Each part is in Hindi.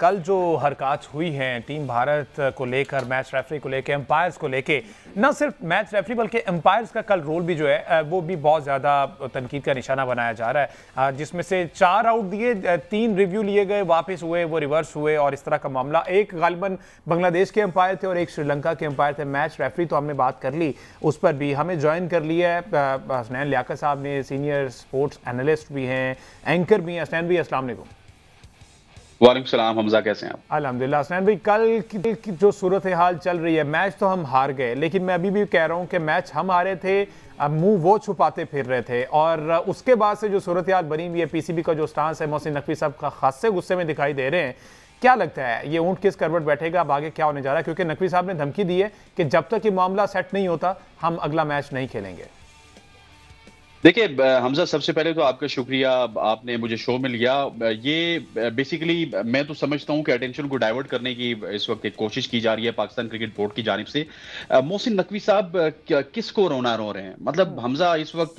कल जो हरकत हुई हैं टीम भारत को लेकर, मैच रेफरी को लेकर, एम्पायर्स को लेकर, न सिर्फ मैच रेफरी बल्कि एम्पायर्स का कल रोल भी जो है वो भी बहुत ज़्यादा तनकीद का निशाना बनाया जा रहा है, जिसमें से 4 आउट दिए, 3 रिव्यू लिए गए, वापस हुए, वो रिवर्स हुए और इस तरह का मामला। एक गालिबन बांग्लादेश के एम्पायर थे और एक श्रीलंका के एम्पायर थे। मैच रेफरी तो हमने बात कर ली, उस पर भी हमें ज्वाइन कर लिया है हसनैन लियाकत साहब ने, सीनियर स्पोर्ट्स एनालिस्ट भी हैं, एंकर भी हैं। हसनैन भाई अस्सलाम वालेकुम। वालेकुम सलाम। हमजा कैसे हैं आप? अल्हम्दुलिल्लाह। हसनैन भाई, कल की जो सूरत हाल चल रही है, मैच तो हम हार गए, लेकिन मैं अभी भी कह रहा हूं कि मैच हम हारे थे, मुंह वो छुपाते फिर रहे थे। और उसके बाद से जो सूरत हाल बनी हुई है, पीसीबी का जो स्टांस है, मोहसिन नकवी साहब का खासे गुस्से में दिखाई दे रहे हैं। क्या लगता है ये ऊंट किस करवट बैठेगा, अब आगे क्या होने जा रहा है? क्योंकि नकवी साहब ने धमकी दी है कि जब तक ये मामला सेट नहीं होता हम अगला मैच नहीं खेलेंगे। देखिए हमजा, सबसे पहले तो आपका शुक्रिया, आपने मुझे शो में लिया। ये बेसिकली मैं तो समझता हूं कि अटेंशन को डाइवर्ट करने की इस वक्त एक कोशिश की जा रही है पाकिस्तान क्रिकेट बोर्ड की जानिब से। मोहसिन नकवी साहब किसको रोना रो रहे हैं? मतलब हमजा, इस वक्त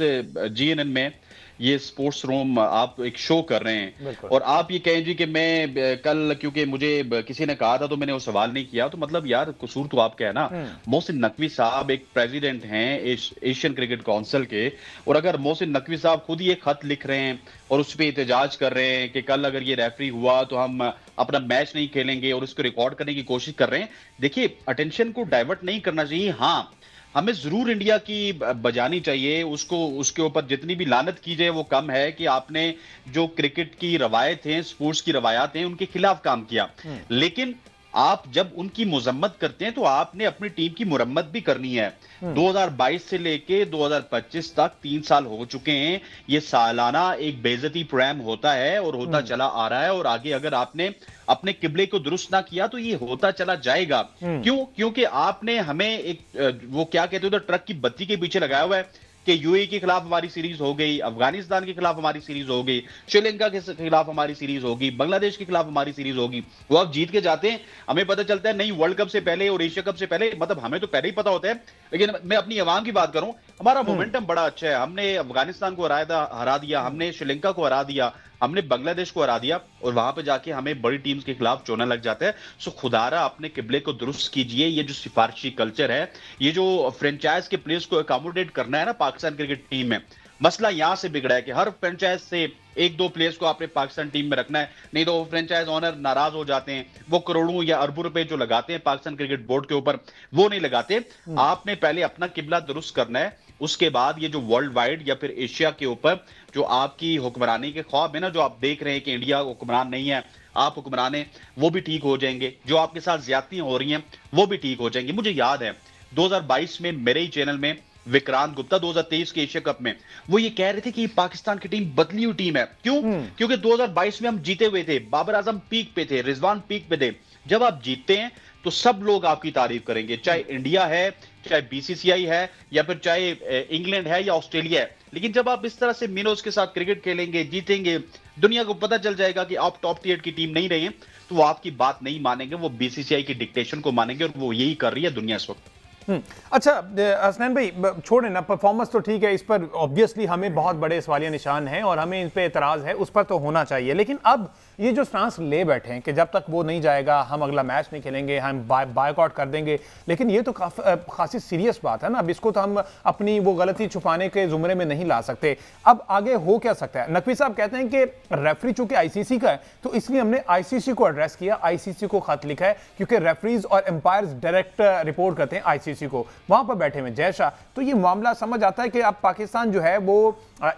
जीएनएन में ये स्पोर्ट्स रूम आप एक शो कर रहे हैं और आप ये कहें जी कि मैं कल क्योंकि मुझे किसी ने कहा था तो मैंने वो सवाल नहीं किया, तो मतलब यार कसूर तो आपका है ना। मोहसिन नकवी साहब एक प्रेसिडेंट हैं एशियन क्रिकेट काउंसिल के, और अगर मोहसिन नकवी साहब खुद ही एक खत लिख रहे हैं और उस पर एहतजाज कर रहे हैं कि कल अगर ये रेफरी हुआ तो हम अपना मैच नहीं खेलेंगे और इसको रिकॉर्ड करने की कोशिश कर रहे हैं, देखिए अटेंशन को डाइवर्ट नहीं करना चाहिए। हाँ, हमें जरूर इंडिया की बजानी चाहिए, उसको उसके ऊपर जितनी भी लानत की जाए वो कम है कि आपने जो क्रिकेट की रवायत है, स्पोर्ट्स की रवायात हैं, उनके खिलाफ काम किया। लेकिन आप जब उनकी मुजम्मत करते हैं तो आपने अपनी टीम की मुरम्मत भी करनी है। 2022 से लेके 2025 तक 3 साल हो चुके हैं। ये सालाना एक बेइज्जती प्रोग्राम होता है और होता चला आ रहा है, और आगे अगर आपने अपने किबले को दुरुस्त ना किया तो ये होता चला जाएगा। क्यों? क्योंकि आपने हमें एक वो क्या कहते हो तो ट्रक की बत्ती के पीछे लगाया हुआ है कि यूएई के खिलाफ हमारी सीरीज हो गई, अफगानिस्तान के खिलाफ हमारी सीरीज हो गई, श्रीलंका के खिलाफ हमारी सीरीज होगी, बांग्लादेश के खिलाफ हमारी सीरीज होगी। वो अब जीत के जाते हैं, हमें पता चलता है नहीं वर्ल्ड कप से पहले और एशिया कप से पहले, मतलब हमें तो पहले ही पता होता है। लेकिन मैं अपनी अवाम की बात करूं, हमारा मोमेंटम बड़ा अच्छा है। हमने अफगानिस्तान को हरा दिया, हमने श्रीलंका को हरा दिया, हमने बांग्लादेश को हरा दिया, और वहां पे जाके हमें बड़ी टीम्स के खिलाफ चोना लग जाता है। सो खुदारा अपने किबले को दुरुस्त कीजिए। ये जो सिफारिशी कल्चर है, ये जो फ्रेंचाइज के प्लेयर्स को अकोमोडेट करना है ना पाकिस्तान क्रिकेट टीम में, मसला यहां से बिगड़ा है कि हर फ्रेंचाइज से एक दो प्लेयर्स को आपने पाकिस्तान टीम में रखना है, नहीं तो वो फ्रेंचाइज ओनर नाराज हो जाते हैं। वो करोड़ों या अरबों रुपए जो लगाते हैं पाकिस्तान क्रिकेट बोर्ड के ऊपर, वो नहीं लगाते। आपने पहले अपना किबला दुरुस्त करना है, उसके बाद ये जो वर्ल्ड वाइड या फिर एशिया के ऊपर जो आपकी हुक्मरानी के ख्वाब है ना, जो आप देख रहे हैं कि इंडिया हुक्मरान नहीं है, आप हुक्मरान हैं, वो भी ठीक हो जाएंगे। जो आपके साथ ज्यादतियां हो रही हैं वो भी ठीक हो जाएंगी। मुझे याद है 2022 में मेरे ही चैनल में विक्रांत गुप्ता 2023 के एशिया कप में वो ये कह रहे थे कि पाकिस्तान की टीम बदली हुई टीम है। क्यों? क्योंकि 2022 में हम जीते हुए थे, बाबर आजम पीक पे थे, रिजवान पीक पे थे। जब आप जीतते हैं तो सब लोग आपकी तारीफ करेंगे, चाहे इंडिया है, चाहे बीसीसीआई है, या फिर चाहे इंग्लैंड है या ऑस्ट्रेलिया है। लेकिन जब आप इस तरह से मिनोज के साथ क्रिकेट खेलेंगे, जीतेंगे, दुनिया को पता चल जाएगा कि आप टॉप टियर की टीम नहीं रहे हैं, तो वो आपकी बात नहीं मानेंगे, वो बीसीसीआई की डिक्टेशन को मानेंगे, और वो यही कर रही है दुनिया इस वक्त। अच्छा हसनैन भाई, छोड़े ना, परफॉर्मेंस तो ठीक है, इस पर ऑब्वियसली हमें बहुत बड़े सवालिया निशान हैं और हमें इन पे एतराज़ है, उस पर तो होना चाहिए। लेकिन अब ये जो स्टांस ले बैठे हैं कि जब तक वो नहीं जाएगा हम अगला मैच नहीं खेलेंगे, हम बायकॉट कर देंगे, लेकिन ये तो खासी सीरियस बात है ना। अब इसको तो हम अपनी वो गलती छुपाने के जुमरे में नहीं ला सकते। अब आगे हो क्या सकता है? नकवी साहब कहते हैं कि रेफरी चूंकि आईसीसी का है तो इसलिए हमने आईसीसी को एड्रेस किया, आईसीसी को खत लिखा है, क्योंकि रेफरीज और एम्पायर्स डायरेक्ट रिपोर्ट करते हैं आईसीसी को, वहां पर बैठे हुए जय शाह। तो ये मामला समझ आता है कि अब पाकिस्तान जो है वो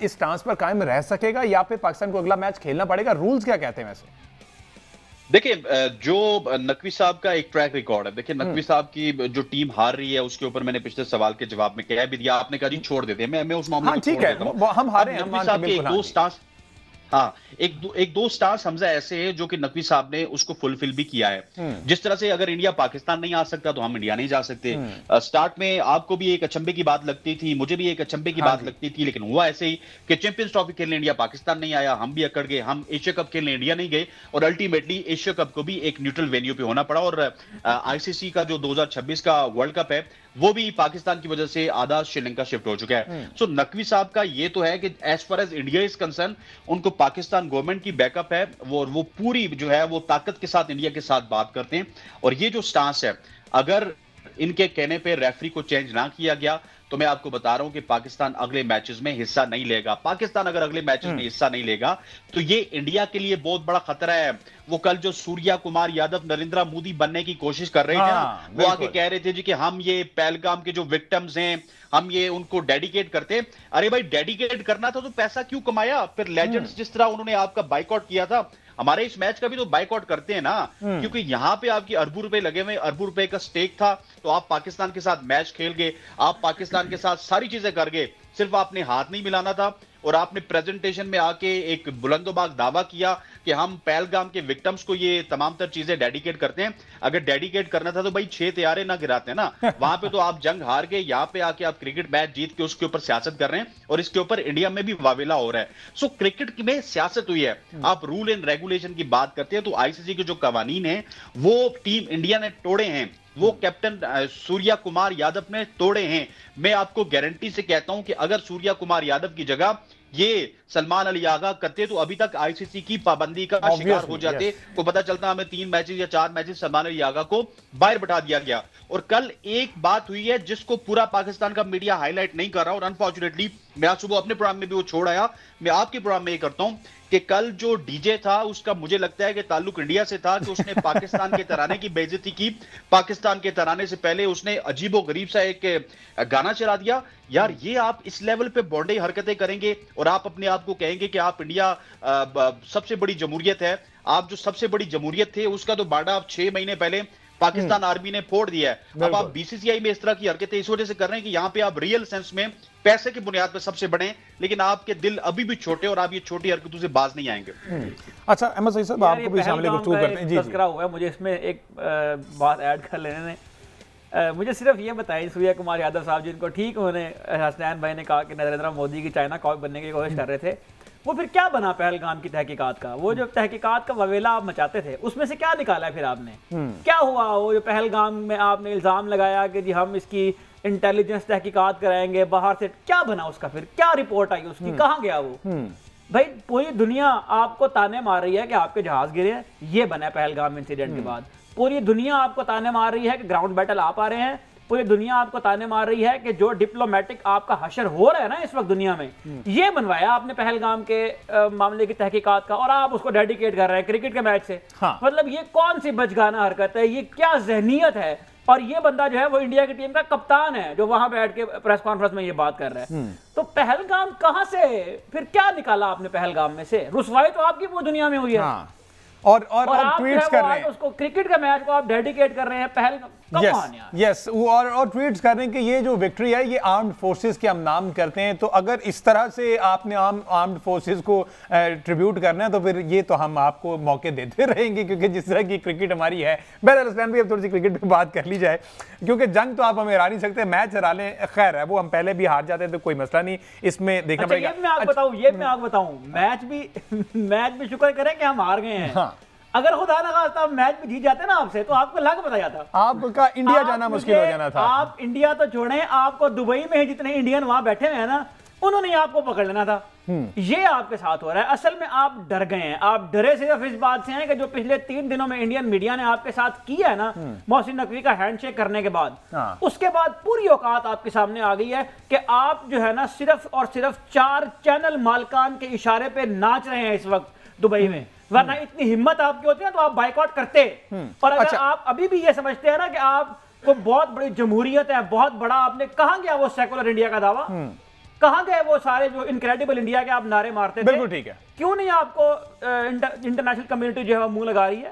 इस स्टांस पर कायम रह सकेगा या फिर पाकिस्तान को अगला मैच खेलना पड़ेगा? रूल्स क्या कहते हैं वैसे? देखिए, जो नकवी साहब का एक ट्रैक रिकॉर्ड है, देखिए नकवी साहब की जो टीम हार रही है उसके ऊपर मैंने पिछले सवाल के जवाब में कह भी दिया, आपने कहा जी छोड़ देते हैं, मैं उस मामले को छोड़ देता हूं। हम हारे हैं, नकवी साहब के एक दो स्टांस, हाँ, एक दो स्टार्स हमजा ऐसे हैं जो कि नकवी साहब ने उसको फुलफिल भी किया है। जिस तरह से अगर इंडिया पाकिस्तान नहीं आ सकता तो हम इंडिया नहीं जा सकते। स्टार्ट में आपको भी एक अचंभे की बात लगती थी, मुझे भी एक अचंभे की बात लगती थी, लेकिन हुआ ऐसे ही कि चैंपियंस ट्रॉफी खेलने इंडिया पाकिस्तान नहीं आया, हम भी अकड़ गए, हम एशिया कप खेलने इंडिया नहीं गए, और अल्टीमेटली एशिया कप को भी एक न्यूट्रल वेन्यू पे होना पड़ा। और आईसीसी का जो 2026 का वर्ल्ड कप है वो भी पाकिस्तान की वजह से आधा श्रीलंका शिफ्ट हो चुका है। सो नकवी साहब का ये तो है कि as far as India is concern, उनको पाकिस्तान गवर्नमेंट की बैकअप है, वो पूरी जो है वो ताकत के साथ इंडिया के साथ बात करते हैं। और ये जो स्टांस है, अगर इनके कहने पे रेफरी को चेंज ना किया गया तो मैं आपको बता रहा हूं कि पाकिस्तान अगले मैचेस में हिस्सा नहीं लेगा। पाकिस्तान अगर अगले मैचेस में हिस्सा नहीं लेगा तो ये इंडिया के लिए बहुत बड़ा खतरा है। वो कल जो सूर्या कुमार यादव नरेंद्र मोदी बनने की कोशिश कर रहे थे ना, वो आके कह रहे थे जी कि हम ये पहलगाम के जो विक्टिम्स हैं हम ये उनको डेडिकेट करते। अरे भाई डेडिकेट करना था तो पैसा क्यों कमाया? फिर लेजेंड्स जिस तरह उन्होंने आपका बाइकआउट किया था, हमारे इस मैच का भी तो बाइकआउट करते हैं ना, क्योंकि यहां पे आपकी अरबों रुपए लगे हुए, अरबों रुपए का स्टेक था, तो आप पाकिस्तान के साथ मैच खेल गए, आप पाकिस्तान के साथ सारी चीजें कर गए, सिर्फ आपने हाथ नहीं मिलाना था। और आपने प्रेजेंटेशन में आके एक बुलंदोबाग दावा किया कि हम पहलगाम के विक्टिम्स को ये तमाम तर चीजें डेडिकेट करते हैं। अगर डेडिकेट करना था तो भाई 6 तैयारे ना गिराते ना, वहां पे तो आप जंग हार के यहाँ पे आके आप क्रिकेट मैच जीत के उसके ऊपर सियासत कर रहे हैं, और इसके ऊपर इंडिया में भी वावेला हो रहा है। सो क्रिकेट में सियासत हुई है। आप रूल एंड रेगुलेशन की बात करते हैं तो आईसीसी के जो कवानीन है वो टीम इंडिया ने तोड़े हैं, वो कैप्टन सूर्या कुमार यादव ने तोड़े हैं। मैं आपको गारंटी से कहता हूं कि अगर सूर्या कुमार यादव की जगह ये सलमान अली आगा करते तो अभी तक आईसीसी की पाबंदी का शिकार हो जाते। को पता चलता हमें 3 मैचेस या 4 मैचेस सलमान अली आगा को बाहर बैठा दिया गया। और कल एक बात हुई है जिसको पूरा पाकिस्तान का मीडिया हाईलाइट नहीं कर रहा, और अनफॉर्चुनेटली मैं आज सुबह अपने प्रोग्राम में भी वो छोड़ आया, मैं आपके प्रोग्राम में ये करता हूं कि कल जो डीजे था उसका मुझे लगता है कि ताल्लुक इंडिया से था, कि उसने पाकिस्तान के तराने की बेइज्जती की। पाकिस्तान के तराने से पहले उसने अजीबो गरीब सा एक गाना चला दिया। यार ये आप इस लेवल पे बॉन्डे हरकतें करेंगे और आप अपने आप को कहेंगे कि आप इंडिया सबसे बड़ी जमहूरियत है। आप जो सबसे बड़ी जमहूरियत थे उसका तो बाड़ा आप 6 महीने पहले पाकिस्तान आर्मी ने फोड़ दिया है। अब आप बीसीसीआई में इस तरह की हरकतें इस वजह से कर रहे हैं कि यहां पे आप रियल सेंस में पैसे की बुनियाद पर सबसे बड़े, लेकिन आपके दिल अभी भी छोटे और आप ये छोटी हरकतों से बाज नहीं आएंगे। अच्छा अहमद सईद साहब, आपको भी शामिल गुफ्तगू करते हैं। जी तज़किरा हुआ है, मुझे इसमें एक बात ऐड कर लेने ने। मुझे सिर्फ ये बताइए, सूर्या कुमार यादव साहब जिनको ठीक उन्होंने हसनैन भाई ने कहा कि नरेंद्र मोदी की चाइना कॉपी बनने की कोशिश कर रहे थे, वो फिर क्या बना पहलगाम की तहकीकात का? वो जो तहकीकात का ववेला आप मचाते थे उसमें से क्या निकाला फिर आपने? क्या हुआ वो जो पहलगाम में आपने इल्जाम लगाया कि जी हम इसकी इंटेलिजेंस तहकीकात कराएंगे बाहर से, क्या बना उसका? फिर क्या रिपोर्ट आई उसकी? कहाँ गया वो? भाई पूरी दुनिया आपको ताने मार रही है कि आपके जहाज गिरे हैं, ये बना है पहलगाम इंसिडेंट के बाद। पूरी दुनिया आपको ताने मार रही है कि ग्राउंड बैटल आप आ रहे हैं। पूरी दुनिया आपको ताने मार रही है कि जो डिप्लोमेटिक आपका हशर हो रहा है ना इस वक्त दुनिया में, ये बनवाया आपने पहलगाम के मामले की तहकीकात का, और आप उसको डेडिकेट कर रहे हैं क्रिकेट के मैच से। हाँ। मतलब ये कौन सी बचगाना हरकत है? ये क्या जहनीयत है? और ये बंदा जो है वो इंडिया की टीम का कप्तान है जो वहां बैठ के प्रेस कॉन्फ्रेंस में ये बात कर रहा है। तो पहलगाम कहां से, फिर क्या निकाला आपने पहलगाम में से? रुसवाई तो आपकी पूरी दुनिया में हुई है। हाँ। और ट्वीट्स कर रहे हैं उसको, क्रिकेट का मैच को आप डेडिकेट कर रहे हैं पहलगाम। यस और ट्वीट्स कर रहे हैं कि ये जो विक्ट्री है ये आर्म्ड फोर्सेस के हम नाम करते हैं, तो अगर इस तरह से आपने आर्म्ड फोर्सेस को ट्रिब्यूट करना है तो फिर ये तो हम आपको मौके देते रहेंगे, क्योंकि जिस तरह की क्रिकेट हमारी है। बहरहाल हसनैन भाई अब थोड़ी सी क्रिकेट पे बात कर ली जाए, क्योंकि जंग तो आप हमें हरा नहीं सकते, मैच हरा लें खैर है, वो हम पहले भी हार जाते तो कोई मसला नहीं, इसमें देखना पड़ेगा। मैं आपको बताऊं मैच भी शुक्र करें कि हम हार गए हैं। हाँ। अगर खुदा ना खास्ता मैच में जीत जाते ना आपसे तो आपको लाख पता जाता, आपका इंडिया जाना मुश्किल हो जाना था। आप इंडिया तो छोड़ें, आपको दुबई में जितने इंडियन वहां बैठे हुए हैं ना, उन्होंने आपको पकड़ लेना था। ये आपके साथ हो रहा है। असल में आप डर गए हैं। आप डरे सिर्फ इस बात से हैं कि जो पिछले 3 दिनों में इंडियन मीडिया ने आपके साथ किया है ना, मोहसिन नकवी का हैंडशेक करने के बाद, उसके बाद पूरी औकात आपके सामने आ गई है कि आप जो है ना सिर्फ और सिर्फ 4 चैनल मालकान के इशारे पे नाच रहे हैं इस वक्त दुबई में। वरना इतनी हिम्मत आपकी होती है तो आप बाइकआउट करते। और अगर आप अभी भी ये समझते हैं ना कि आपको बहुत बड़ी जमहूरियत है, बहुत बड़ा, आपने कहां गया वो सेकुलर इंडिया का दावा? कहां गए वो सारे जो इनक्रेडिबल इंडिया के आप नारे मारते थे? बिल्कुल ठीक है। क्यों नहीं आपको इंटरनेशनल कम्युनिटी जो है मुंह लगा रही है?